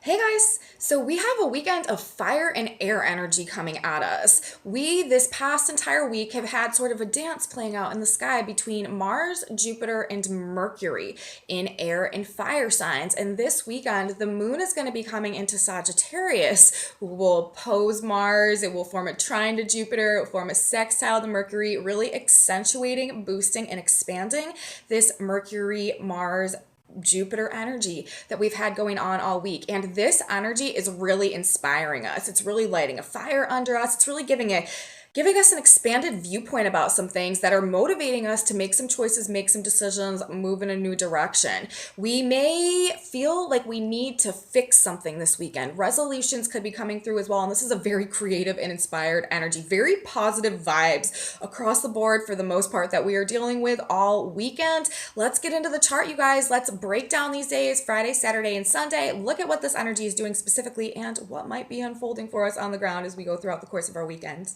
Hey guys, so we have a weekend of fire and air energy coming at us. We, this past entire week, have had sort of a dance playing out in the sky between Mars, Jupiter, and Mercury in air and fire signs. And this weekend, the moon is going to be coming into Sagittarius, who will pose Mars, it will form a trine to Jupiter, it will form a sextile to Mercury, really accentuating, boosting, and expanding this Mercury Mars Jupiter energy that we've had going on all week. And this energy is really inspiring us. It's really lighting a fire under us. It's really giving us an expanded viewpoint about some things that are motivating us to make some choices, make some decisions, move in a new direction. We may feel like we need to fix something this weekend. Resolutions could be coming through as well. And this is a very creative and inspired energy, very positive vibes across the board for the most part that we are dealing with all weekend. Let's get into the chart, you guys. Let's break down these days, Friday, Saturday, and Sunday. Look at what this energy is doing specifically and what might be unfolding for us on the ground as we go throughout the course of our weekend.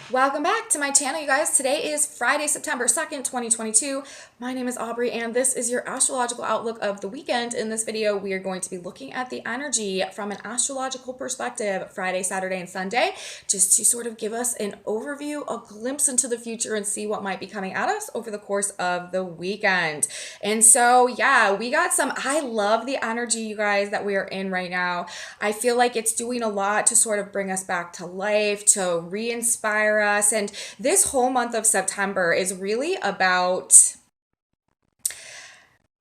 Welcome back to my channel, you guys. Today is Friday, September 2nd, 2022. My name is Aubrey, and this is your astrological outlook of the weekend. In this video, we are going to be looking at the energy from an astrological perspective, Friday, Saturday, and Sunday, just to sort of give us an overview, a glimpse into the future, and see what might be coming at us over the course of the weekend. And so, yeah, we got I love the energy, you guys, that we are in right now. I feel like it's doing a lot to sort of bring us back to life, to re-inspire us. And this whole month of September is really about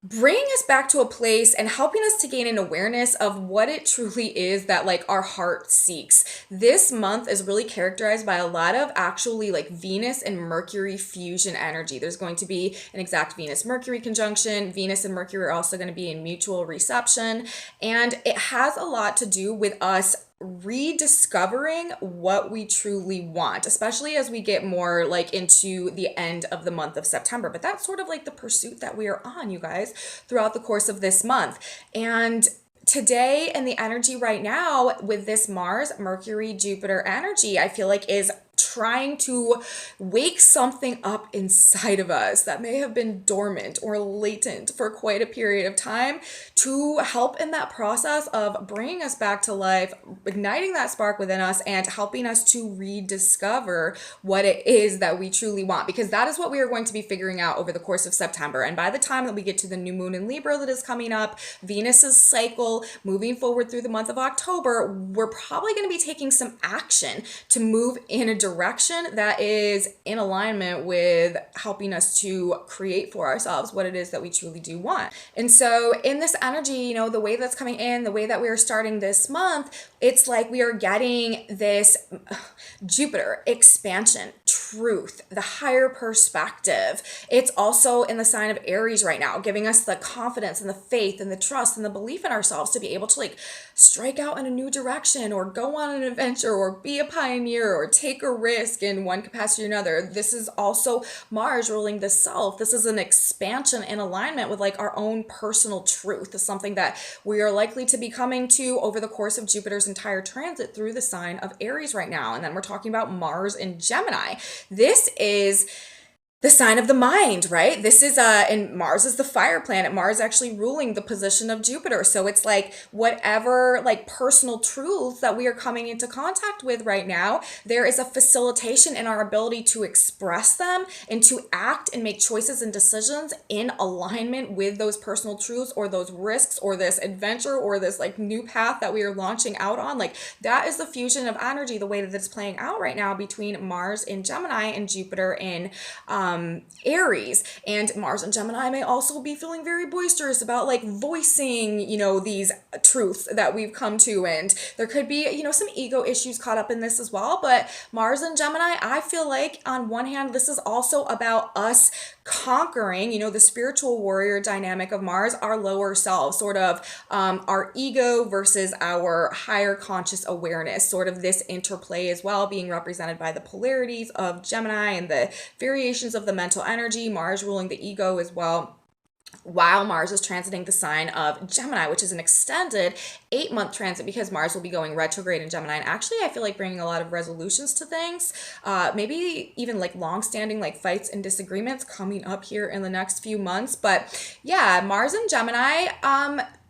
bringing us back to a place and helping us to gain an awareness of what it truly is that like our heart seeks. This month is really characterized by a lot of actually like Venus and Mercury fusion energy. There's going to be an exact Venus-Mercury conjunction. Venus and Mercury are also going to be in mutual reception, and it has a lot to do with us rediscovering what we truly want, especially as we get more like into the end of the month of September. But that's sort of like the pursuit that we are on, you guys, throughout the course of this month. And today and the energy right now with this Mars, Mercury, Jupiter energy, I feel like is trying to wake something up inside of us that may have been dormant or latent for quite a period of time, to help in that process of bringing us back to life, igniting that spark within us, and helping us to rediscover what it is that we truly want, because that is what we are going to be figuring out over the course of September. And by the time that we get to the new moon in Libra that is coming up, Venus's cycle moving forward through the month of October, we're probably going to be taking some action to move in a direction that is in alignment with helping us to create for ourselves what it is that we truly do want. And so in this energy, you know, the way that's coming in, the way that we are starting this month, it's like we are getting this Jupiter expansion, truth, the higher perspective. It's also in the sign of Aries right now, giving us the confidence and the faith and the trust and the belief in ourselves to be able to like strike out in a new direction or go on an adventure or be a pioneer or take a risk in one capacity or another. This is also Mars ruling the self. This is an expansion in alignment with like our own personal truth. This is something that we are likely to be coming to over the course of Jupiter's entire transit through the sign of Aries right now. And then we're talking about Mars in Gemini. This is the sign of the mind, right? This is and Mars is the fire planet. Mars actually ruling the position of Jupiter. So it's like whatever like personal truths that we are coming into contact with right now, there is a facilitation in our ability to express them and to act and make choices and decisions in alignment with those personal truths or those risks or this adventure or this like new path that we are launching out on. Like that is the fusion of energy, the way that it's playing out right now between Mars in Gemini and Jupiter in Aries. And Mars and Gemini may also be feeling very boisterous about like voicing, you know, these truths that we've come to. And there could be, you know, some ego issues caught up in this as well. But Mars and Gemini, I feel like on one hand, this is also about us conquering, you know, the spiritual warrior dynamic of Mars, our lower self, sort of our ego versus our higher conscious awareness, sort of this interplay as well, being represented by the polarities of Gemini and the variations of the mental energy, Mars ruling the ego as well, while Mars is transiting the sign of Gemini, which is an extended 8-month transit because Mars will be going retrograde in Gemini. And actually, I feel like bringing a lot of resolutions to things, maybe even like long-standing like fights and disagreements coming up here in the next few months. But yeah, Mars and Gemini,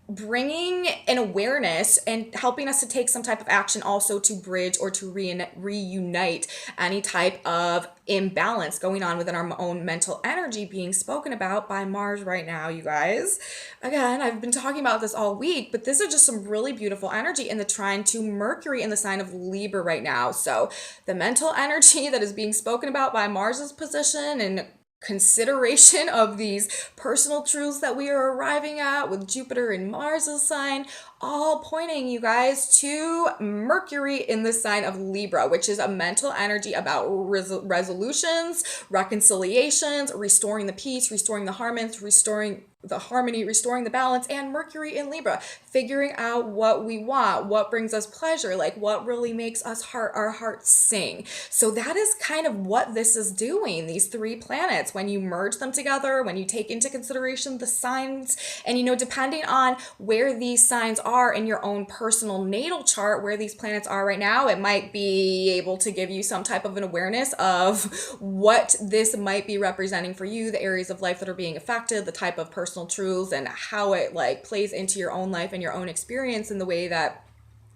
bringing an awareness and helping us to take some type of action also to bridge or to reunite any type of imbalance going on within our own mental energy being spoken about by Mars right now, you guys. Again, I've been talking about this all week, but this is just some really beautiful energy in the trine to Mercury in the sign of Libra right now. So the mental energy that is being spoken about by Mars's position and consideration of these personal truths that we are arriving at with Jupiter and Mars's sign, all pointing, you guys, to Mercury in the sign of Libra, which is a mental energy about resolutions, reconciliations, restoring the peace, restoring the harmony, restoring the balance, and Mercury in Libra, figuring out what we want, what brings us pleasure, like what really makes our hearts sing. So that is kind of what this is doing, these three planets, when you merge them together, when you take into consideration the signs, and depending on where these signs are in your own personal natal chart, where these planets are right now, it might be able to give you some type of an awareness of what this might be representing for you, the areas of life that are being affected, the type of personal truths, and how it like plays into your own life and your own experience in the way that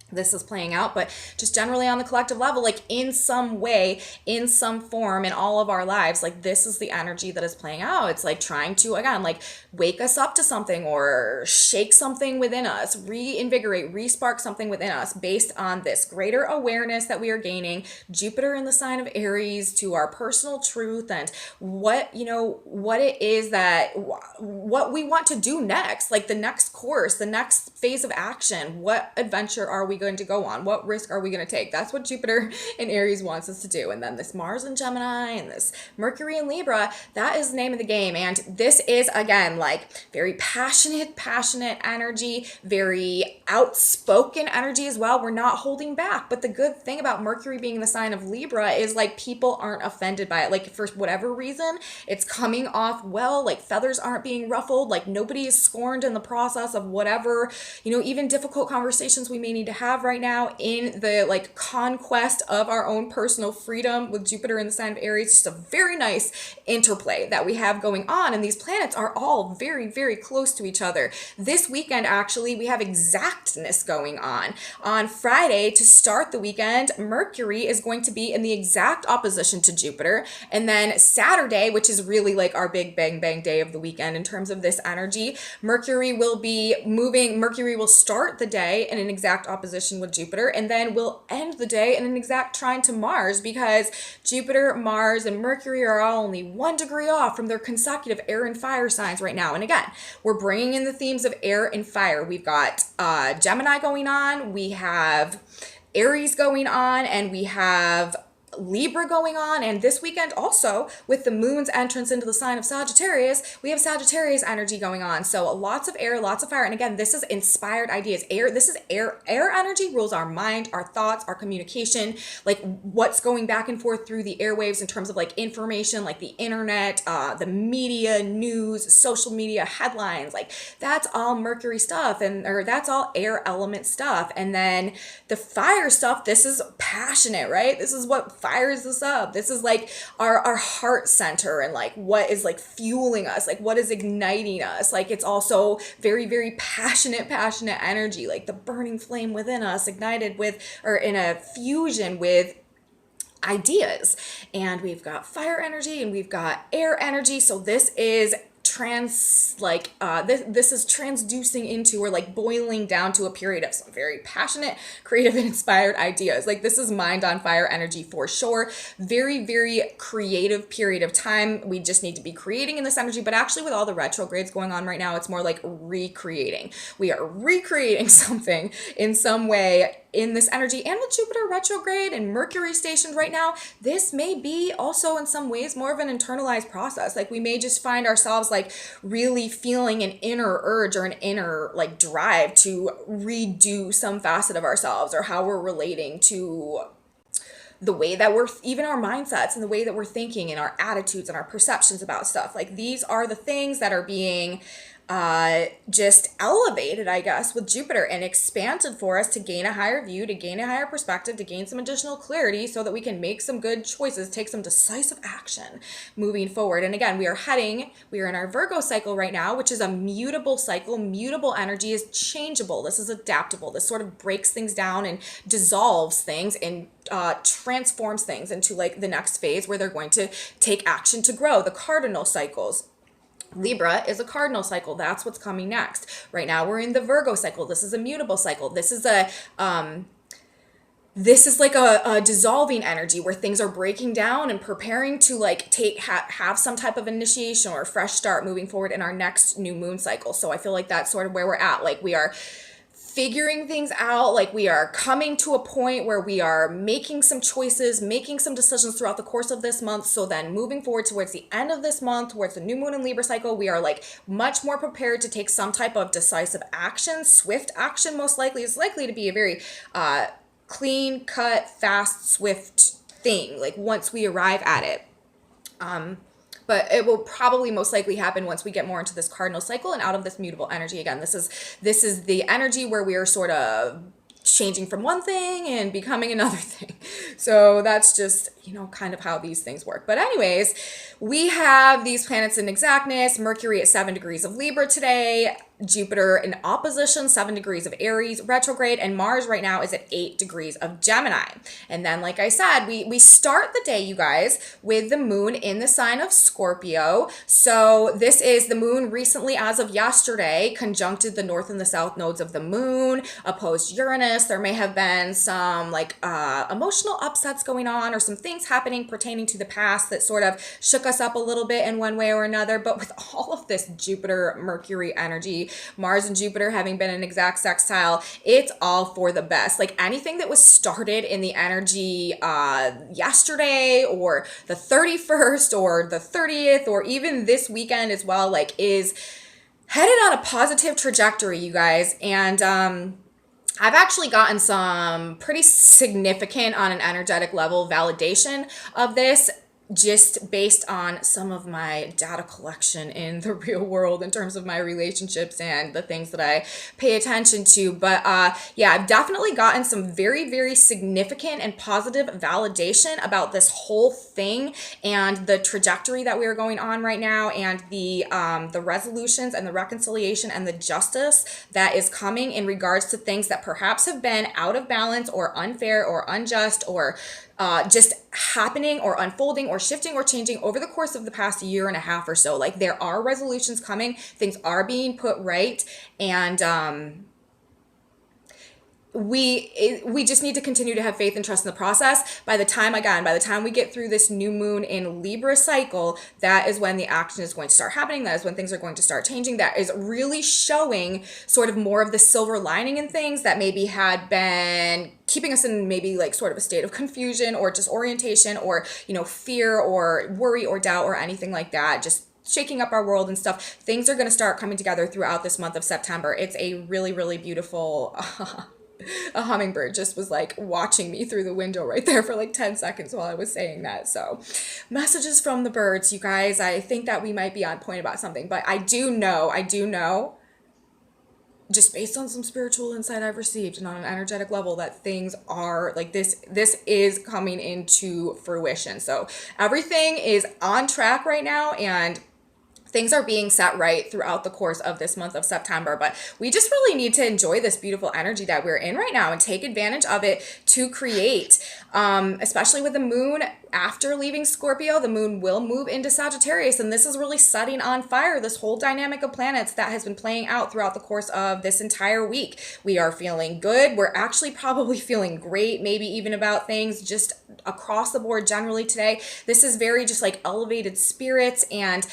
this is playing out. But just generally on the collective level, like in some way, in some form, in all of our lives, like this is the energy that is playing out. It's like trying to, again, like wake us up to something or shake something within us, reinvigorate, respark something within us based on this greater awareness that we are gaining, Jupiter in the sign of Aries, to our personal truth and what it is that what we want to do next, like the next course, the next phase of action. What adventure are we going to go on? What risk are we going to take? That's what Jupiter in Aries wants us to do. And then this Mars in Gemini and this Mercury in Libra, that is the name of the game. And this is, again, like very passionate energy, very outspoken energy as well. We're not holding back. But the good thing about Mercury being the sign of Libra is like people aren't offended by it. Like for whatever reason, it's coming off well, like feathers aren't being ruffled, like nobody is scorned in the process of whatever, even difficult conversations we may need to have right now in the like conquest of our own personal freedom with Jupiter in the sign of Aries. Just a very nice interplay that we have going on, and these planets are all very, very close to each other. This weekend, actually, we have exactness going on. On Friday, to start the weekend, Mercury is going to be in the exact opposition to Jupiter, and then Saturday, which is really like our big bang bang day of the weekend in terms of this energy, Mercury will start the day in an exact opposition with Jupiter, and then we'll end the day in an exact trine to Mars, because Jupiter, Mars, and Mercury are all only 1 degree off from their consecutive air and fire signs right now. And again, we're bringing in the themes of air and fire. We've got Gemini going on, we have Aries going on, and we have Libra going on. And this weekend also, with the moon's entrance into the sign of Sagittarius, we have Sagittarius energy going on. So lots of air, lots of fire. And again, this is inspired ideas. This is air energy rules our mind, our thoughts, our communication, like what's going back and forth through the airwaves in terms of like information, like the internet, the media, news, social media, headlines, like that's all Mercury stuff, or that's all air element stuff. And then the fire stuff, this is passionate, right? This is what fires us up. This is like our heart center, and like what is like fueling us, like what is igniting us. Like it's also very, very passionate energy, like the burning flame within us, ignited with, or in a fusion with ideas. And we've got fire energy and we've got air energy. So this is this is transducing into, or like boiling down to, a period of some very passionate, creative, and inspired ideas. Like this is mind on fire energy for sure. Very, very creative period of time. We just need to be creating in this energy. But actually, with all the retrogrades going on right now, it's more like recreating. We are recreating something in some way in this energy. And with Jupiter retrograde and Mercury stationed right now, this may be also in some ways more of an internalized process. Like we may just find ourselves like really feeling an inner urge or an inner like drive to redo some facet of ourselves, or how we're relating to the way that we're, even our mindsets and the way that we're thinking and our attitudes and our perceptions about stuff. Like these are the things that are being just elevated, I guess, with Jupiter and expanded for us to gain a higher view, to gain a higher perspective, to gain some additional clarity so that we can make some good choices, take some decisive action moving forward. And again, we are in our Virgo cycle right now, which is a mutable cycle. Mutable energy is changeable. This is adaptable. This sort of breaks things down and dissolves things and transforms things into like the next phase where they're going to take action to grow. The cardinal cycles. Libra is a cardinal cycle. That's what's coming next. Right now we're in the Virgo cycle. This is a mutable cycle. This is like a dissolving energy where things are breaking down and preparing to like have some type of initiation or a fresh start moving forward in our next new moon cycle. So I feel like that's sort of where we're at. Like we are figuring things out, like we are coming to a point where we are making some choices, making some decisions throughout the course of this month. So then moving forward towards the end of this month, towards the new moon and Libra cycle, we are like much more prepared to take some type of decisive action, swift action. Most likely is likely to be a very clean cut, fast, swift thing, like once we arrive at it. But it will probably most likely happen once we get more into this cardinal cycle and out of this mutable energy. Again, this is the energy where we are sort of changing from one thing and becoming another thing. So that's just, kind of how these things work. But anyways, we have these planets in exactness. Mercury at 7 degrees of Libra today. Jupiter in opposition, 7 degrees of Aries retrograde, and Mars right now is at 8 degrees of Gemini. And then, like I said, we start the day, you guys, with the moon in the sign of Scorpio. So this is the moon recently, as of yesterday, conjuncted the north and the south nodes of the moon, opposed Uranus. There may have been some emotional upsets going on or some things happening pertaining to the past that sort of shook us up a little bit in one way or another. But with all of this Jupiter, Mercury energy, Mars and Jupiter having been an exact sextile, it's all for the best. Like anything that was started in the energy yesterday or the 31st or the 30th or even this weekend as well, like is headed on a positive trajectory, you guys. And I've actually gotten some pretty significant on an energetic level validation of this just based on some of my data collection in the real world in terms of my relationships and the things that I pay attention to. But yeah, I've definitely gotten some very, very significant and positive validation about this whole thing and the trajectory that we are going on right now, and the resolutions and the reconciliation and the justice that is coming in regards to things that perhaps have been out of balance or unfair or unjust or just happening or unfolding or shifting or changing over the course of the past year and a half or so. Like there are resolutions coming, things are being put right, and we just need to continue to have faith and trust in the process. By the time we get through this new moon in Libra cycle, that is when the action is going to start happening. That is when things are going to start changing. That is really showing sort of more of the silver lining in things that maybe had been keeping us in maybe like sort of a state of confusion or disorientation or, fear or worry or doubt or anything like that. Just shaking up our world and stuff. Things are going to start coming together throughout this month of September. It's a really, really beautiful a hummingbird just was like watching me through the window right there for like 10 seconds while I was saying that. So messages from the birds, you guys. I think that we might be on point about something, but I do know just based on some spiritual insight I've received and on an energetic level that things are like this is coming into fruition. So everything is on track right now, and things are being set right throughout the course of this month of September. But we just really need to enjoy this beautiful energy that we're in right now and take advantage of it to create, especially with the moon. After leaving Scorpio, the moon will move into Sagittarius, and this is really setting on fire this whole dynamic of planets that has been playing out throughout the course of this entire week. We are feeling good. We're actually probably feeling great, maybe even about things just across the board generally today. This is very just like elevated spirits, and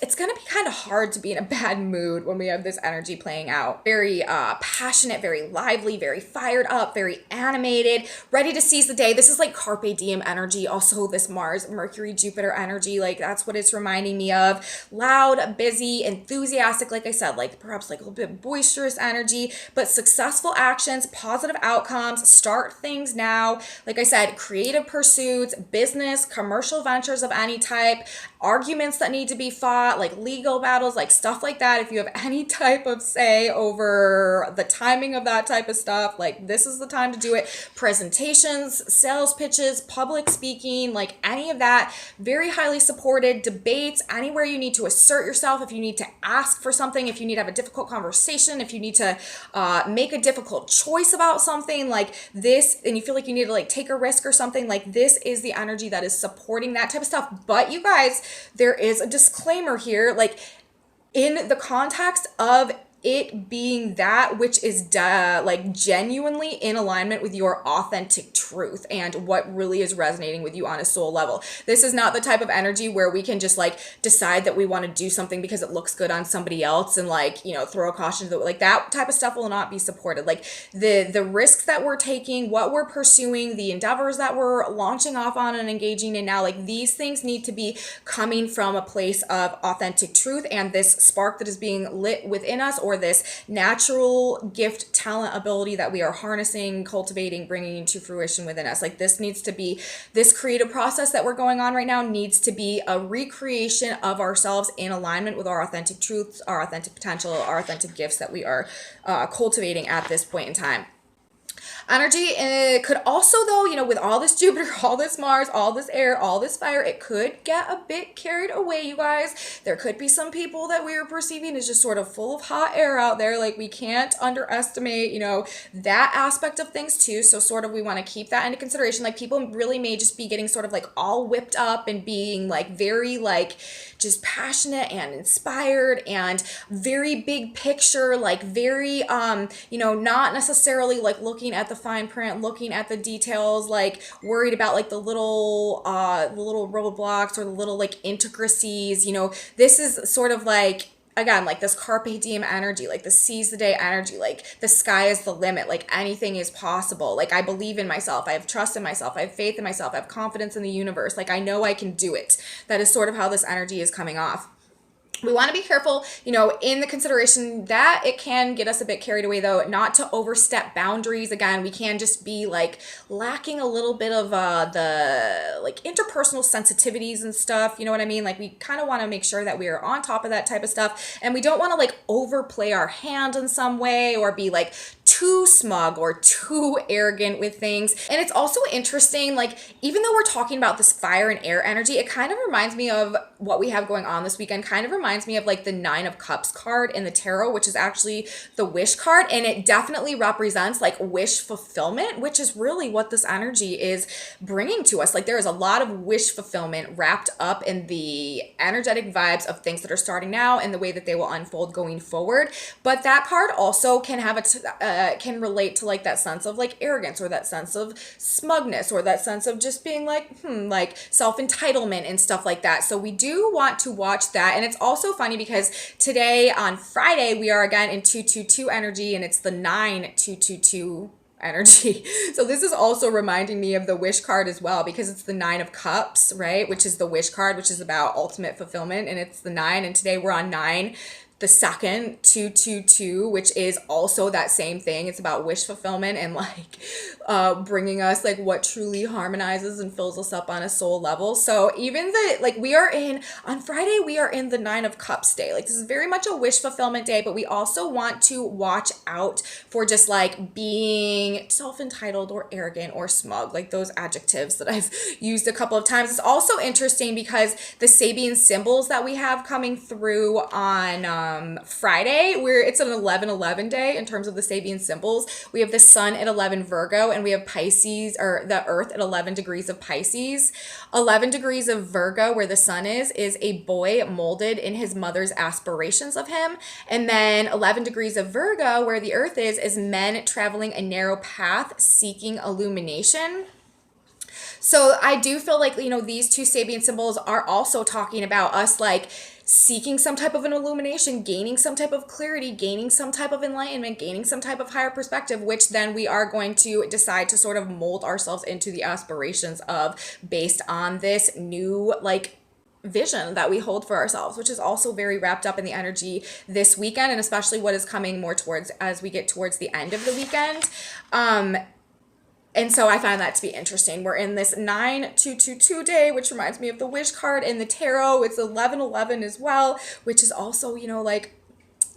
it's going to be kind of hard to be in a bad mood when we have this energy playing out. Very passionate, very lively, very fired up, very animated, ready to seize the day. This is like Carpe Diem energy. Also this Mars, Mercury, Jupiter energy. Like that's what it's reminding me of. Loud, busy, enthusiastic, like I said, like perhaps like a little bit boisterous energy, but successful actions, positive outcomes, start things now. Like I said, creative pursuits, business, commercial ventures of any type, arguments that need to be fought, like legal battles, like stuff like that. If you have any type of say over the timing of that type of stuff, like this is the time to do it. Presentations, sales pitches, public speaking, like any of that, very highly supported. Debates, anywhere you need to assert yourself, if you need to ask for something, if you need to have a difficult conversation, if you need to make a difficult choice about something like this, and you feel like you need to like take a risk or something, like this is the energy that is supporting that type of stuff. But you guys, there is a disclaimer here, like in the context of it being that which is like genuinely in alignment with your authentic truth and what really is resonating with you on a soul level. This is not the type of energy where we can just like decide that we want to do something because it looks good on somebody else and like, you know, throw a caution to it. Like that type of stuff will not be supported. Like the risks that we're taking, what we're pursuing, the endeavors that we're launching off on and engaging in now, like these things need to be coming from a place of authentic truth and this spark that is being lit within us, or this natural gift, talent, ability that we are harnessing, cultivating, bringing into fruition within us. Like this needs to be, this creative process that we're going on right now needs to be a recreation of ourselves in alignment with our authentic truths, our authentic potential, our authentic gifts that we are cultivating at this point in time. Energy could also, though, you know, with all this Jupiter, all this Mars, all this air, all this fire, it could get a bit carried away, you guys. There could be some people that we are perceiving as just sort of full of hot air out there. Like we can't underestimate, you know, that aspect of things too. So sort of we want to keep that into consideration. Like people really may just be getting sort of like all whipped up and being like very like just passionate and inspired and very big picture, like very, you know, not necessarily like looking at the fine print, looking at the details, like worried about like the little roadblocks or the little like intricacies. You know, this is sort of like, again, like this carpe diem energy, like the seize the day energy, like the sky is the limit, like anything is possible. Like I believe in myself, I have trust in myself, I have faith in myself, I have confidence in the universe, like I know I can do it. That is sort of how this energy is coming off. We want to be careful, you know, in the consideration that it can get us a bit carried away, though, not to overstep boundaries. Again, we can just be like lacking a little bit of the like interpersonal sensitivities and stuff. You know what I mean? Like we kind of want to make sure that we are on top of that type of stuff. And we don't want to like overplay our hand in some way or be like too smug or too arrogant with things. And it's also interesting, like, even though we're talking about this fire and air energy, it kind of reminds me of what we have going on this weekend, kind of reminds me of like the 9 of Cups card in the tarot, which is actually the wish card. And it definitely represents like wish fulfillment, which is really what this energy is bringing to us. Like there is a lot of wish fulfillment wrapped up in the energetic vibes of things that are starting now and the way that they will unfold going forward. But that card also can have can relate to like that sense of like arrogance or that sense of smugness or that sense of just being like, like self-entitlement and stuff like that. So we do want to watch that. And it's also funny because today on Friday, we are again in 222 energy and it's the 9222 energy. So this is also reminding me of the wish card as well, because it's the 9 of Cups, right? Which is the wish card, which is about ultimate fulfillment. And it's the 9. And today we're on 9. The second 222, which is also that same thing. It's about wish fulfillment and like bringing us like what truly harmonizes and fills us up on a soul level. So even like we are on Friday, we are in the 9 of Cups day. Like this is very much a wish fulfillment day, but we also want to watch out for just like being self-entitled or arrogant or smug, like those adjectives that I've used a couple of times. It's also interesting because the Sabian symbols that we have coming through on Friday, where it's an 11-11 day in terms of the Sabian symbols. We have the sun at 11 Virgo and we have Pisces, or the earth at 11 degrees of Pisces. 11 degrees of Virgo, where the sun is a boy molded in his mother's aspirations of him. And then 11 degrees of Virgo, where the earth is men traveling a narrow path seeking illumination. So I do feel like, you know, these two Sabian symbols are also talking about us like seeking some type of an illumination, gaining some type of clarity, gaining some type of enlightenment, gaining some type of higher perspective, which then we are going to decide to sort of mold ourselves into the aspirations of based on this new like vision that we hold for ourselves, which is also very wrapped up in the energy this weekend, and especially what is coming more towards as we get towards the end of the weekend. And so I find that to be interesting. We're in this 9222 day, which reminds me of the wish card in the tarot. It's 1111 as well, which is also, you know, like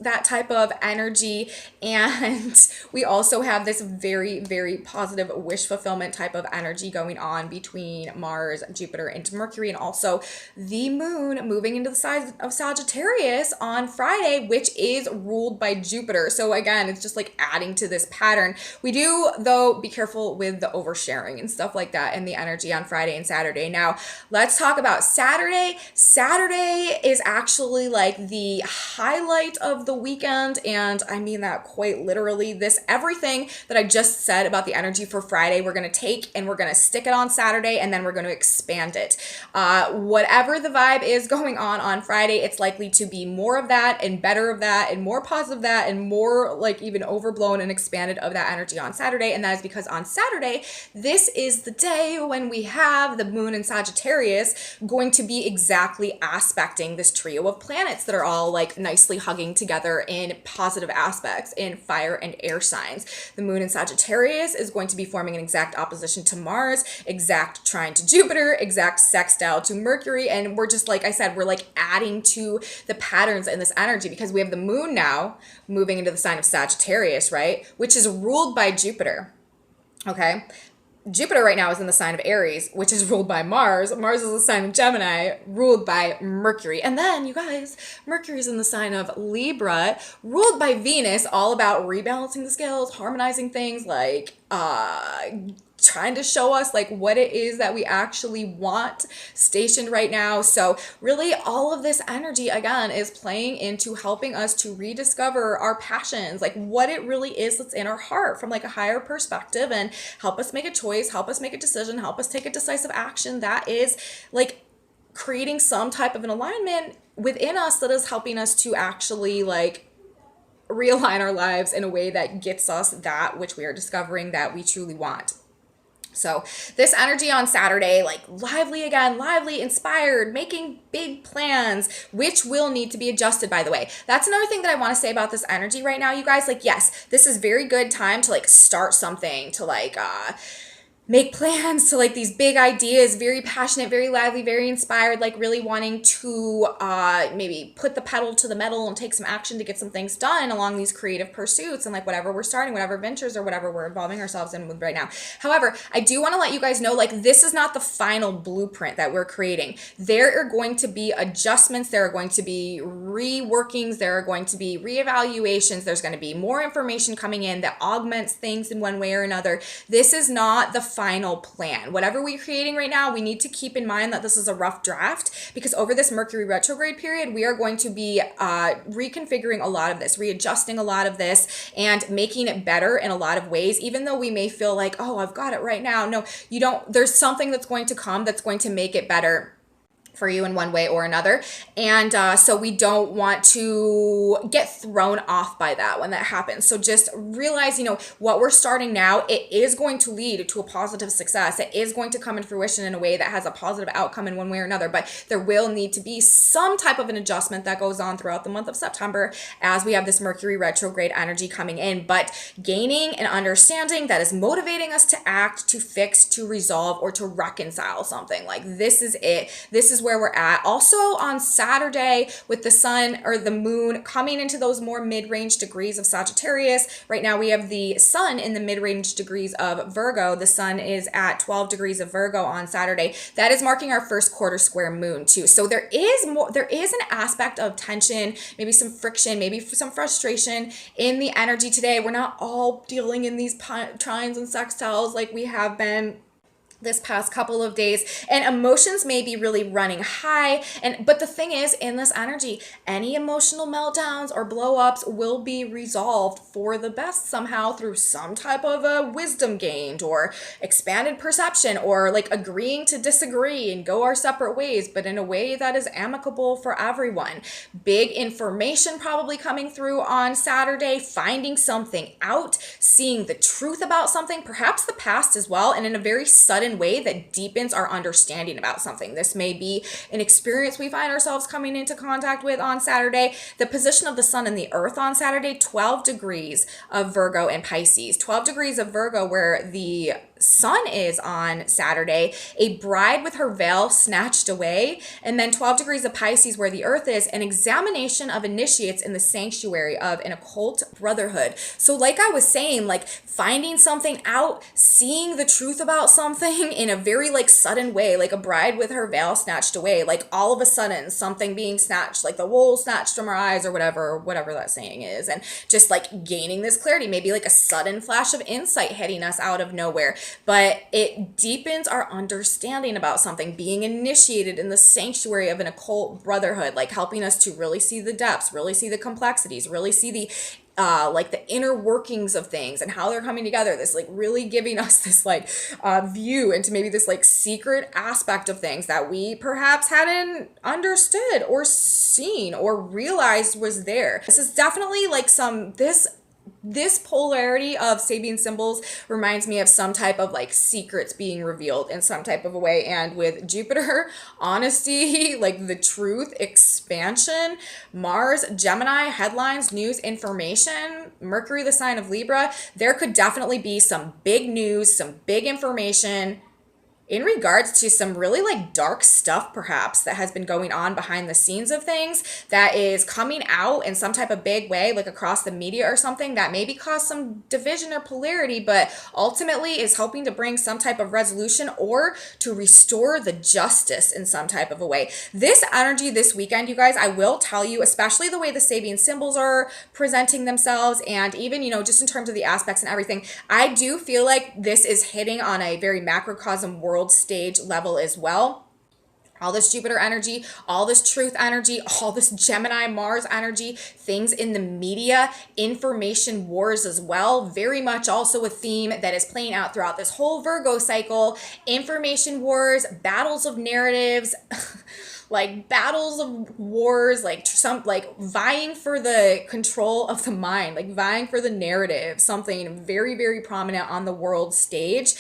that type of energy. And we also have this very, very positive wish fulfillment type of energy going on between Mars, Jupiter, and Mercury, and also the moon moving into the sign of Sagittarius on Friday, which is ruled by Jupiter. So again, it's just like adding to this pattern. We do, though, be careful with the oversharing and stuff like that and the energy on Friday and Saturday. Now, let's talk about Saturday. Saturday is actually like the highlight of the weekend, and I mean that quite literally. This everything that I just said about the energy for Friday, we're going to take and we're going to stick it on Saturday, and then we're going to expand it. Whatever the vibe is going on Friday, it's likely to be more of that and better of that and more positive of that and more like even overblown and expanded of that energy on Saturday. And that is because on Saturday, this is the day when we have the moon in Sagittarius going to be exactly aspecting this trio of planets that are all like nicely hugging together in positive aspects in fire and air signs. The moon in Sagittarius is going to be forming an exact opposition to Mars, exact trine to Jupiter, exact sextile to Mercury. And we're just, like I said, we're like adding to the patterns in this energy because we have the moon now moving into the sign of Sagittarius, right? Which is ruled by Jupiter. Okay. Jupiter right now is in the sign of Aries, which is ruled by Mars. Mars is the sign of Gemini, ruled by Mercury. And then, you guys, Mercury is in the sign of Libra, ruled by Venus, all about rebalancing the scales, harmonizing things, like trying to show us like what it is that we actually want stationed right now. So really all of this energy again is playing into helping us to rediscover our passions, like what it really is that's in our heart from like a higher perspective, and help us make a choice, help us make a decision, help us take a decisive action that is like creating some type of an alignment within us that is helping us to actually like realign our lives in a way that gets us that which we are discovering that we truly want. So this energy on Saturday, like lively again, lively, inspired, making big plans, which will need to be adjusted, by the way. That's another thing that I want to say about this energy right now, you guys. Like, yes, this is very good time to like start something, to like make plans, to like these big ideas, very passionate, very lively, very inspired, like really wanting to maybe put the pedal to the metal and take some action to get some things done along these creative pursuits and like whatever we're starting, whatever ventures or whatever we're involving ourselves in with right now. However, I do want to let you guys know, like, this is not the final blueprint that we're creating. There are going to be adjustments, there are going to be reworkings, there are going to be reevaluations, there's going to be more information coming in that augments things in one way or another. This is not the final plan. Whatever we're creating right now, we need to keep in mind that this is a rough draft, because over this Mercury retrograde period, we are going to be reconfiguring a lot of this, readjusting a lot of this, and making it better in a lot of ways, even though we may feel like, oh, I've got it right now. No, you don't. There's something that's going to come that's going to make it better for you in one way or another. And so we don't want to get thrown off by that when that happens. So just realize, you know, what we're starting now, it is going to lead to a positive success. It is going to come in fruition in a way that has a positive outcome in one way or another, but there will need to be some type of an adjustment that goes on throughout the month of September as we have this Mercury retrograde energy coming in, but gaining an understanding that is motivating us to act, to fix, to resolve, or to reconcile something. Like, this is it. This is where we're at. Also on Saturday, with the sun or the moon coming into those more mid-range degrees of Sagittarius, right now we have the sun in the mid-range degrees of Virgo. The sun is at 12 degrees of Virgo on Saturday. That is marking our first quarter square moon too. So there is an aspect of tension, maybe some friction, maybe some frustration in the energy today. We're not all dealing in these trines and sextiles like we have been this past couple of days, and emotions may be really running high. But the thing is, in this energy, any emotional meltdowns or blow-ups will be resolved for the best somehow through some type of a wisdom gained or expanded perception, or like agreeing to disagree and go our separate ways, but in a way that is amicable for everyone. Big information probably coming through on Saturday, finding something out, seeing the truth about something, perhaps the past as well, and in a very sudden way that deepens our understanding about something. This may be an experience we find ourselves coming into contact with on Saturday. The position of the sun and the earth on Saturday, 12 degrees of Virgo and Pisces. 12 degrees of Virgo, where the sun is on Saturday, a bride with her veil snatched away, and then 12 degrees of Pisces where the earth is, an examination of initiates in the sanctuary of an occult brotherhood. So like I was saying, like finding something out, seeing the truth about something in a very like sudden way, like a bride with her veil snatched away, like all of a sudden something being snatched, like the wool snatched from her eyes or whatever that saying is, and just like gaining this clarity, maybe like a sudden flash of insight hitting us out of nowhere. But it deepens our understanding about something, being initiated in the sanctuary of an occult brotherhood, like helping us to really see the depths, really see the complexities, really see the like the inner workings of things and how they're coming together. This like really giving us this like view into maybe this like secret aspect of things that we perhaps hadn't understood or seen or realized was there. This is definitely like this polarity of Sabian symbols reminds me of some type of like secrets being revealed in some type of a way. And with Jupiter, honesty, like the truth, expansion, Mars, Gemini, headlines, news, information, Mercury, the sign of Libra, there could definitely be some big news, some big information in regards to some really like dark stuff perhaps that has been going on behind the scenes of things that is coming out in some type of big way, like across the media or something that maybe caused some division or polarity, but ultimately is helping to bring some type of resolution or to restore the justice in some type of a way. This energy this weekend, you guys, I will tell you, especially the way the Sabian symbols are presenting themselves, and even, you know, just in terms of the aspects and everything, I do feel like this is hitting on a very macrocosm world stage level as well. All this Jupiter energy, all this truth energy, all this Gemini Mars energy, things in the media, information wars as well. Very much also a theme that is playing out throughout this whole Virgo cycle. Information wars, battles of narratives, like battles of wars, like some like vying for the control of the mind, like vying for the narrative, something very, very prominent on the world stage.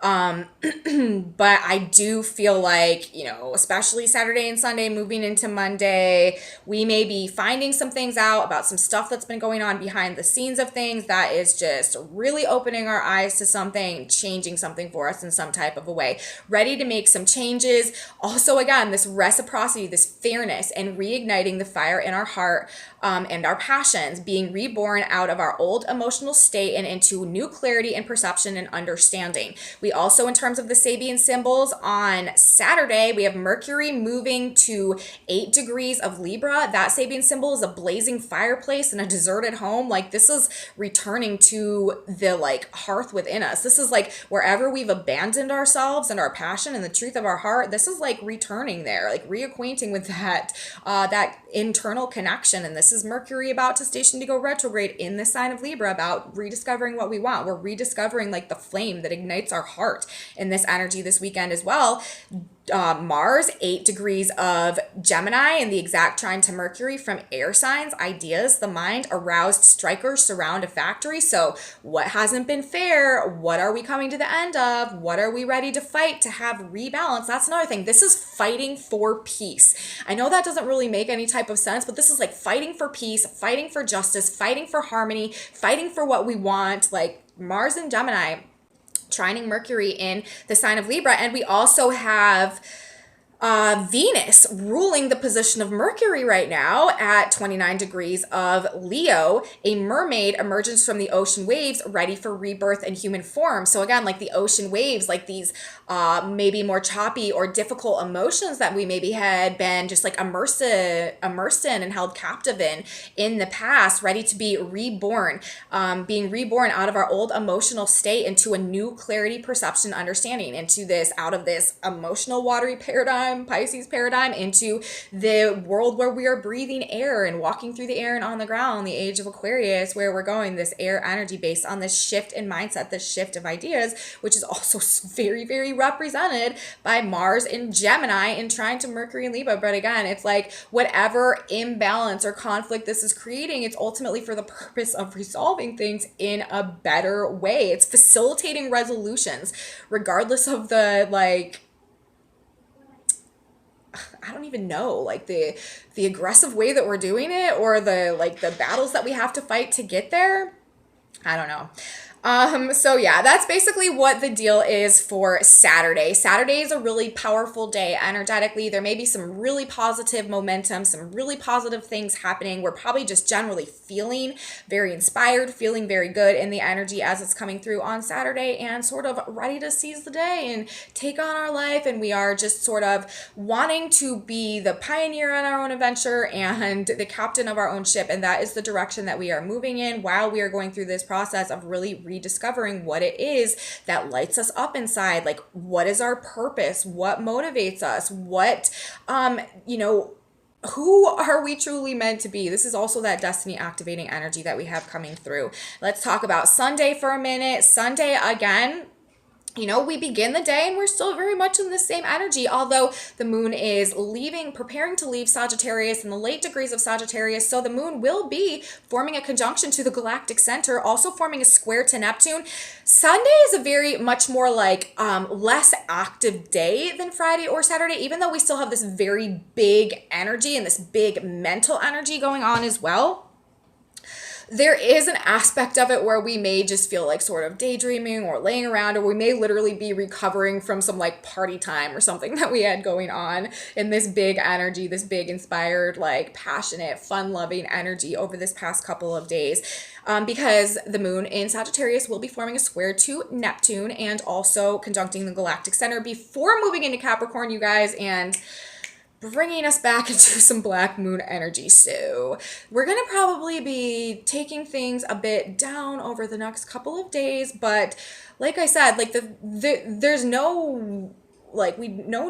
But I do feel like, you know, especially Saturday and Sunday moving into Monday, we may be finding some things out about some stuff that's been going on behind the scenes of things that is just really opening our eyes to something, changing something for us in some type of a way, ready to make some changes. Also, again, this reciprocity, this fairness, and reigniting the fire in our heart, and our passions, being reborn out of our old emotional state and into new clarity and perception and understanding. We also, in terms of the Sabian symbols, on Saturday, we have Mercury moving to 8 degrees of Libra. That Sabian symbol is a blazing fireplace and a deserted home. Like, this is returning to the like hearth within us. This is like wherever we've abandoned ourselves and our passion and the truth of our heart. This is like returning there, like reacquainting with that internal connection. And this is Mercury about to station to go retrograde in the sign of Libra, about rediscovering what we want. We're rediscovering like the flame that ignites our heart in this energy this weekend as well. Mars, 8 degrees of Gemini, and the exact trine to Mercury from air signs, ideas, the mind, aroused strikers surround a factory. So what hasn't been fair? What are we coming to the end of? What are we ready to fight to have rebalance? That's another thing. This is fighting for peace. I know that doesn't really make any type of sense, but this is like fighting for peace, fighting for justice, fighting for harmony, fighting for what we want. Like Mars and Gemini trining Mercury in the sign of Libra. And we also have Venus ruling the position of Mercury right now at 29 degrees of Leo. A mermaid emerges from the ocean waves, ready for rebirth in human form. So again, like the ocean waves, like these maybe more choppy or difficult emotions that we maybe had been just like immersed in and held captive in the past, ready to be reborn, being reborn out of our old emotional state into a new clarity, perception, understanding, into this, out of this emotional watery paradigm, Pisces paradigm, into the world where we are breathing air and walking through the air and on the ground, the age of Aquarius, where we're going, this air energy based on this shift in mindset, this shift of ideas, which is also very, very represented by Mars in Gemini and trying to Mercury and Libra. But again, it's like whatever imbalance or conflict this is creating, it's ultimately for the purpose of resolving things in a better way. It's facilitating resolutions, regardless of the like, I don't even know, like the aggressive way that we're doing it, or the like the battles that we have to fight to get there. I don't know. So yeah, that's basically what the deal is for Saturday. Saturday is a really powerful day energetically. There may be some really positive momentum, some really positive things happening. We're probably just generally feeling very inspired, feeling very good in the energy as it's coming through on Saturday, and sort of ready to seize the day and take on our life. And we are just sort of wanting to be the pioneer on our own adventure and the captain of our own ship. And that is the direction that we are moving in while we are going through this process of really rediscovering what it is that lights us up inside. Like, what is our purpose? What motivates us? What, who are we truly meant to be? This is also that destiny activating energy that we have coming through. Let's talk about Sunday for a minute. Sunday, again, we begin the day and we're still very much in the same energy, although the moon is preparing to leave Sagittarius in the late degrees of Sagittarius. So the moon will be forming a conjunction to the galactic center, also forming a square to Neptune. Sunday is a very much more like less active day than Friday or Saturday, even though we still have this very big energy and this big mental energy going on as well. There is an aspect of it where we may just feel like sort of daydreaming or laying around, or we may literally be recovering from some like party time or something that we had going on in this big energy, this big inspired, like passionate, fun loving energy over this past couple of days. Because the moon in Sagittarius will be forming a square to Neptune and also conjuncting the galactic center before moving into Capricorn, you guys, and bringing us back into some black moon energy. So we're going to probably be taking things a bit down over the next couple of days. But like I said, like there's no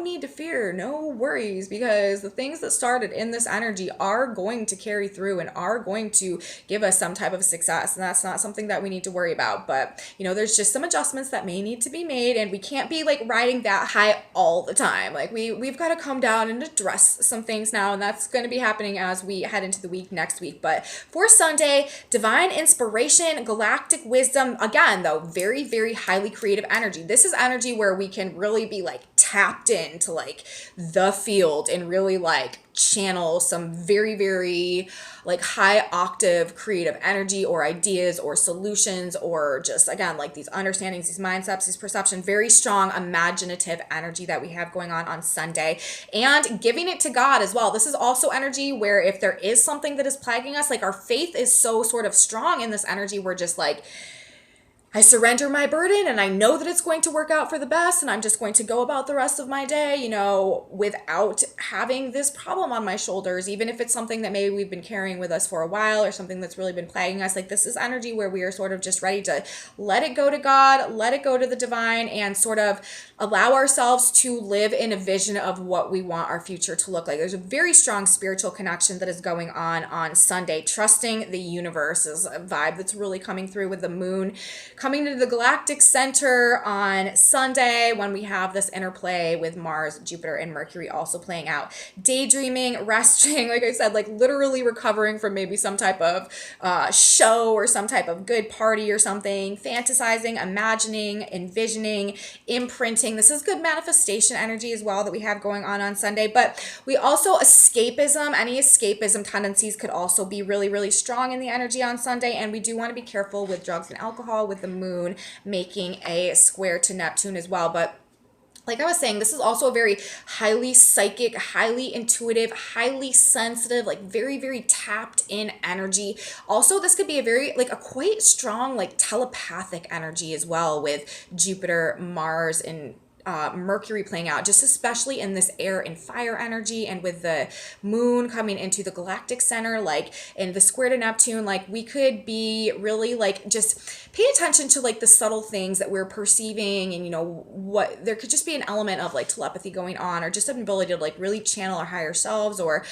need to fear, no worries, because the things that started in this energy are going to carry through and are going to give us some type of success. And that's not something that we need to worry about. But, there's just some adjustments that may need to be made, and we can't be like riding that high all the time. Like we've got to come down and address some things now. And that's going to be happening as we head into the week next week. But for Sunday, divine inspiration, galactic wisdom, again, though, very, very highly creative energy. This is energy where we can really be like tapped into like the field and really like channel some very, very like high octave creative energy or ideas or solutions, or just again like these understandings, these mindsets, these perception, very strong imaginative energy that we have going on Sunday, and giving it to God as well. This is also energy where if there is something that is plaguing us, like our faith is so sort of strong in this energy, we're just like, I surrender my burden and I know that it's going to work out for the best, and I'm just going to go about the rest of my day, without having this problem on my shoulders, even if it's something that maybe we've been carrying with us for a while or something that's really been plaguing us. Like, this is energy where we are sort of just ready to let it go to God, let it go to the divine, and sort of allow ourselves to live in a vision of what we want our future to look like. There's a very strong spiritual connection that is going on Sunday. Trusting the universe is a vibe that's really coming through with the moon coming to the galactic center on Sunday, when we have this interplay with Mars, Jupiter, and Mercury also playing out. Daydreaming, resting, like I said, like literally recovering from maybe some type of show or some type of good party or something. Fantasizing, imagining, envisioning, imprinting. This is good manifestation energy as well that we have going on Sunday. But we also escapism, any escapism tendencies could also be really, really strong in the energy on Sunday. And we do want to be careful with drugs and alcohol, with the moon making a square to Neptune as well. But like I was saying, this is also a very highly psychic, highly intuitive, highly sensitive, like very, very tapped in energy. Also, this could be a quite strong, like telepathic energy as well, with Jupiter, Mars, and Mercury playing out, just especially in this air and fire energy, and with the moon coming into the galactic center, like in the square to Neptune, like we could be really like just pay attention to like the subtle things that we're perceiving, and what there could just be an element of like telepathy going on, or just an ability to like really channel our higher selves, or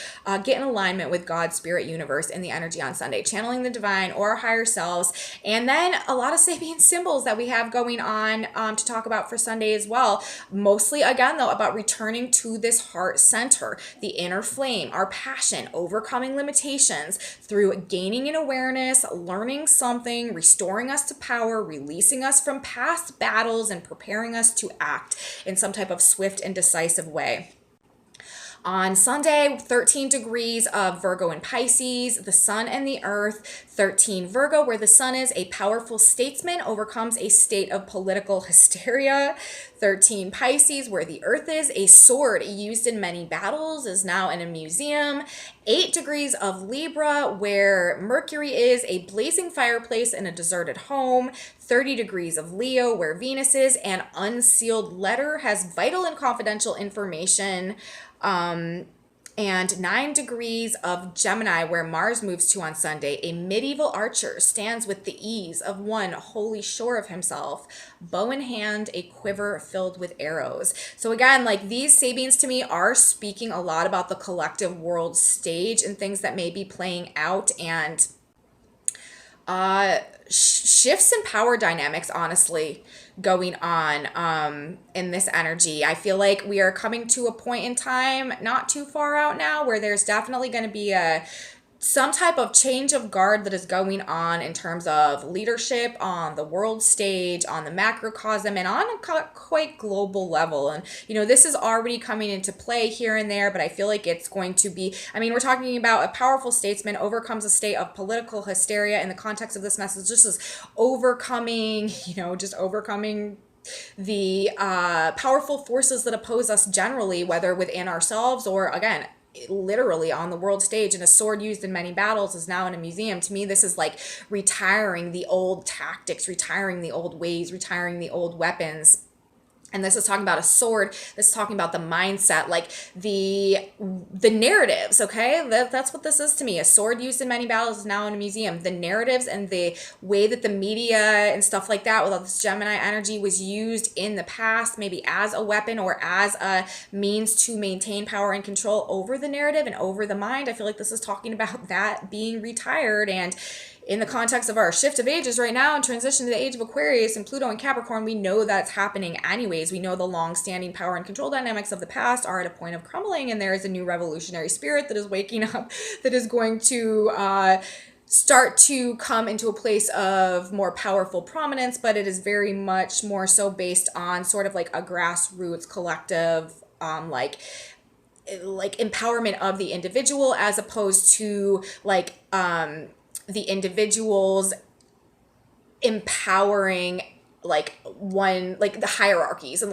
get in alignment with God's spirit universe in the energy on Sunday, channeling the divine or our higher selves. And then a lot of Sabian symbols that we have going on to talk about for Sunday as well. Mostly, again, though, about returning to this heart center, the inner flame, our passion, overcoming limitations through gaining an awareness, learning something, restoring us to power, releasing us from past battles, and preparing us to act in some type of swift and decisive way. On Sunday, 13 degrees of Virgo and Pisces, the sun and the earth. 13 Virgo, where the sun is a powerful statesman, overcomes a state of political hysteria. 13 Pisces, where the earth is a sword used in many battles, is now in a museum. 8 degrees of Libra, where Mercury is a blazing fireplace in a deserted home. 30 degrees of Leo, where Venus is an unsealed letter, has vital and confidential information. And 9 degrees of Gemini, where Mars moves to on Sunday. A medieval archer stands with the ease of one wholly sure of himself, bow in hand, a quiver filled with arrows. So again, like these Sabians to me are speaking a lot about the collective world stage and things that may be playing out, and shifts in power dynamics, honestly, going on in this energy. I feel like we are coming to a point in time not too far out now where there's definitely going to be some type of change of guard that is going on in terms of leadership on the world stage, on the macrocosm, and on a quite global level. And, this is already coming into play here and there, but I feel like it's going to be, we're talking about a powerful statesman overcomes a state of political hysteria in the context of this message. Just as overcoming, just overcoming the powerful forces that oppose us generally, whether within ourselves or, again, literally on the world stage. And a sword used in many battles is now in a museum. To me, this is like retiring the old tactics, retiring the old ways, retiring the old weapons. And this is talking about a sword. This is talking about the mindset, like the narratives, okay? That's what this is to me. A sword used in many battles is now in a museum. The narratives and the way that the media and stuff like that with all this Gemini energy was used in the past, maybe as a weapon or as a means to maintain power and control over the narrative and over the mind. I feel like this is talking about that being retired. And in the context of our shift of ages right now and transition to the age of Aquarius and Pluto and Capricorn, we know that's happening anyways. We know the long-standing power and control dynamics of the past are at a point of crumbling, and there is a new revolutionary spirit that is waking up that is going to start to come into a place of more powerful prominence, but it is very much more so based on sort of like a grassroots collective, like empowerment of the individual, as opposed to the individuals empowering the hierarchies and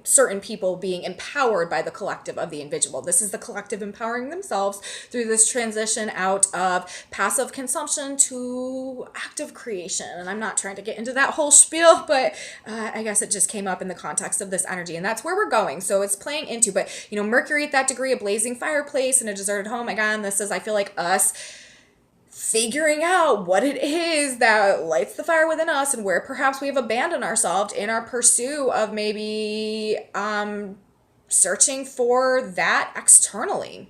certain people being empowered by the collective of the individual. This is the collective empowering themselves through this transition out of passive consumption to active creation. And I'm not trying to get into that whole spiel, but I guess it just came up in the context of this energy, and that's where we're going. So it's playing into, but Mercury at that degree, a blazing fireplace in a deserted home. Again, this is, I feel like, us figuring out what it is that lights the fire within us and where perhaps we have abandoned ourselves in our pursuit of maybe searching for that externally.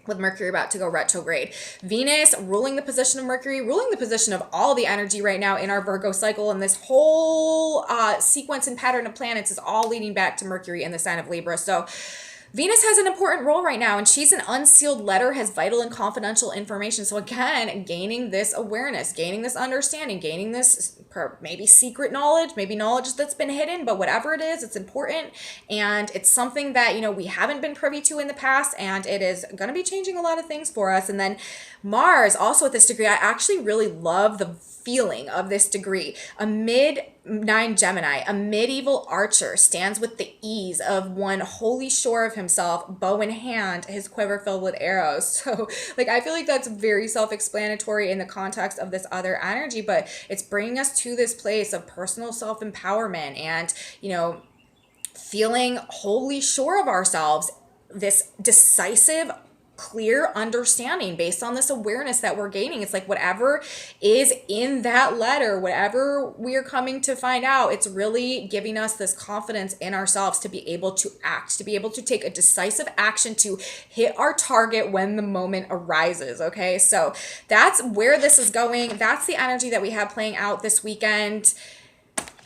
With Mercury about to go retrograde. Venus ruling the position of Mercury, ruling the position of all the energy right now in our Virgo cycle. And this whole sequence and pattern of planets is all leading back to Mercury in the sign of Libra. So Venus has an important role right now, and she's an unsealed letter, has vital and confidential information. So again, gaining this awareness, gaining this understanding, gaining this maybe secret knowledge, maybe knowledge that's been hidden, but whatever it is, it's important. And it's something that, we haven't been privy to in the past, and it is going to be changing a lot of things for us. And then Mars, also at this degree, I actually really love the feeling of this degree. A mid-9 Gemini, a medieval archer, stands with the ease of one wholly sure of himself, bow in hand, his quiver filled with arrows. So I feel like that's very self-explanatory in the context of this other energy, but it's bringing us to this place of personal self-empowerment and, feeling wholly sure of ourselves, this decisive, clear understanding based on this awareness that we're gaining. It's like whatever is in that letter, whatever we are coming to find out, it's really giving us this confidence in ourselves to be able to act, to be able to take a decisive action to hit our target when the moment arises. Okay, so that's where this is going. That's the energy that we have playing out this weekend.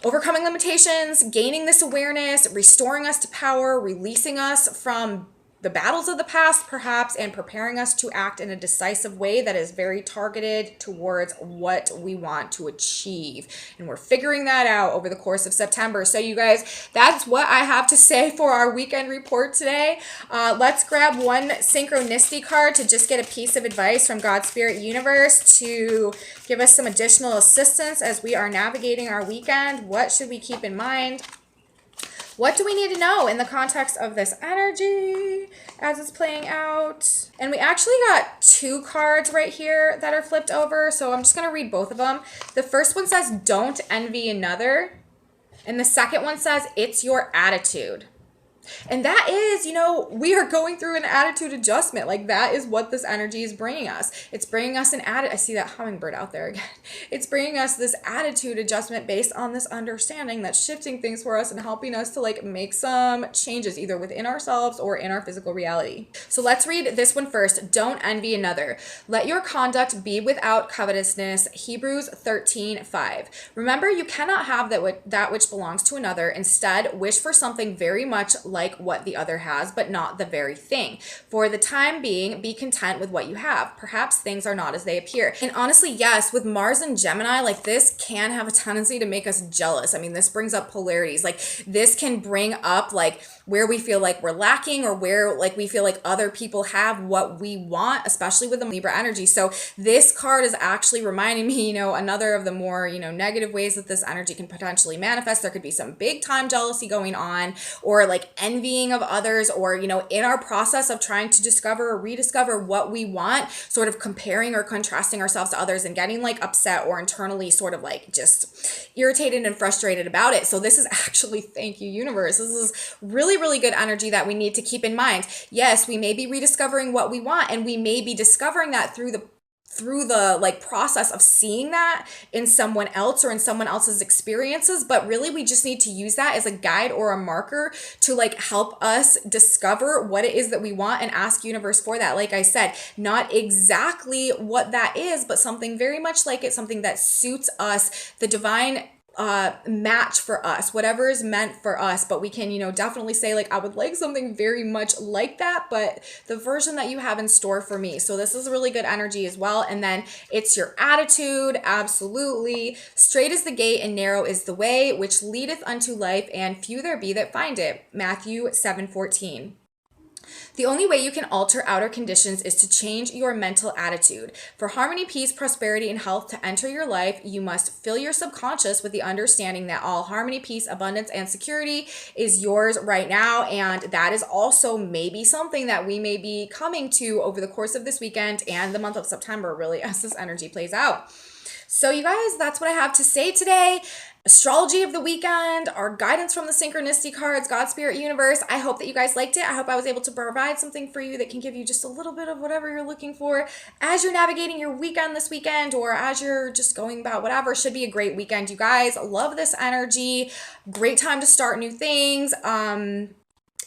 Overcoming limitations, gaining this awareness, restoring us to power, releasing us from the battles of the past, perhaps, and preparing us to act in a decisive way that is very targeted towards what we want to achieve. And we're figuring that out over the course of September. So, you guys, that's what I have to say for our weekend report today. Let's grab one synchronicity card to just get a piece of advice from God's Spirit Universe to give us some additional assistance as we are navigating our weekend. What should we keep in mind? What do we need to know in the context of this energy as it's playing out? And we actually got two cards right here that are flipped over, so I'm just going to read both of them. The first one says, don't envy another. And the second one says, it's your attitude. And that is, you know, we are going through an attitude adjustment. Like, that is what this energy is bringing us. It's bringing us an attitude. I see that hummingbird out there again. It's bringing us this attitude adjustment based on this understanding that's shifting things for us and helping us to like make some changes either within ourselves or in our physical reality. So let's read this one first. Don't envy another. Let your conduct be without covetousness. Hebrews 13:5. Remember, you cannot have that which belongs to another. Instead, wish for something very much like what the other has, but not the very thing. For the time being, be content with what you have. Perhaps things are not as they appear. And honestly, yes, with Mars and Gemini, like this can have a tendency to make us jealous. I mean, this brings up polarities. Like this can bring up like where we feel like we're lacking or where like we feel like other people have what we want, especially with the Libra energy. So this card is actually reminding me, you know, another of the more, you know, negative ways that this energy can potentially manifest. There could be some big time jealousy going on, or like envying of others, or, you know, in our process of trying to discover or rediscover what we want, sort of comparing or contrasting ourselves to others and getting like upset or internally sort of like just irritated and frustrated about it. So this is actually, thank you, universe. This is really good energy that we need to keep in mind. Yes, we may be rediscovering what we want, and we may be discovering that through the like process of seeing that in someone else or in someone else's experiences, but really we just need to use that as a guide or a marker to like help us discover what it is that we want and ask universe for that. Like I said, not exactly what that is, but something very much like it, something that suits us, the divine match for us, whatever is meant for us. But we can, you know, definitely say like, I would like something very much like that, but the version that you have in store for me. So this is really good energy as well. And then it's your attitude. Absolutely. Straight is the gate and narrow is the way which leadeth unto life, and few there be that find it. Matthew 7:14. The only way you can alter outer conditions is to change your mental attitude. For harmony, peace, prosperity, and health to enter your life, you must fill your subconscious with the understanding that all harmony, peace, abundance, and security is yours right now. And that is also maybe something that we may be coming to over the course of this weekend and the month of September, really, as this energy plays out. So you guys, that's what I have to say today. Astrology of the weekend, our guidance from the synchronicity cards, God, Spirit, Universe. I hope that you guys liked it. I hope I was able to provide something for you that can give you just a little bit of whatever you're looking for as you're navigating your weekend this weekend, or as you're just going about whatever. Should be a great weekend, you guys. Love this energy. Great time to start new things.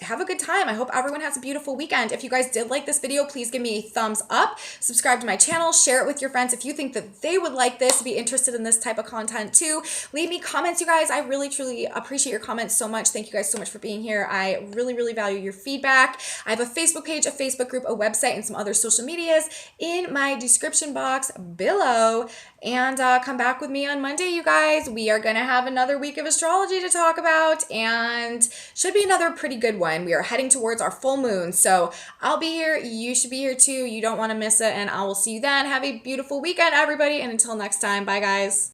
Have a good time. I hope everyone has a beautiful weekend. If you guys did like this video, please give me a thumbs up, subscribe to my channel, share it with your friends if you think that they would like this, be interested in this type of content too. Leave me comments, you guys. I really truly appreciate your comments so much. Thank you guys so much for being here. I really value your feedback. I have a Facebook page, a Facebook group, a website, and some other social medias in my description box below. And come back with me on Monday, you guys. We are going to have another week of astrology to talk about, and should be another pretty good one. We are heading towards our full moon, so I'll be here. You should be here too. You don't want to miss it, and I will see you then. Have a beautiful weekend, everybody, and until next time, bye, guys.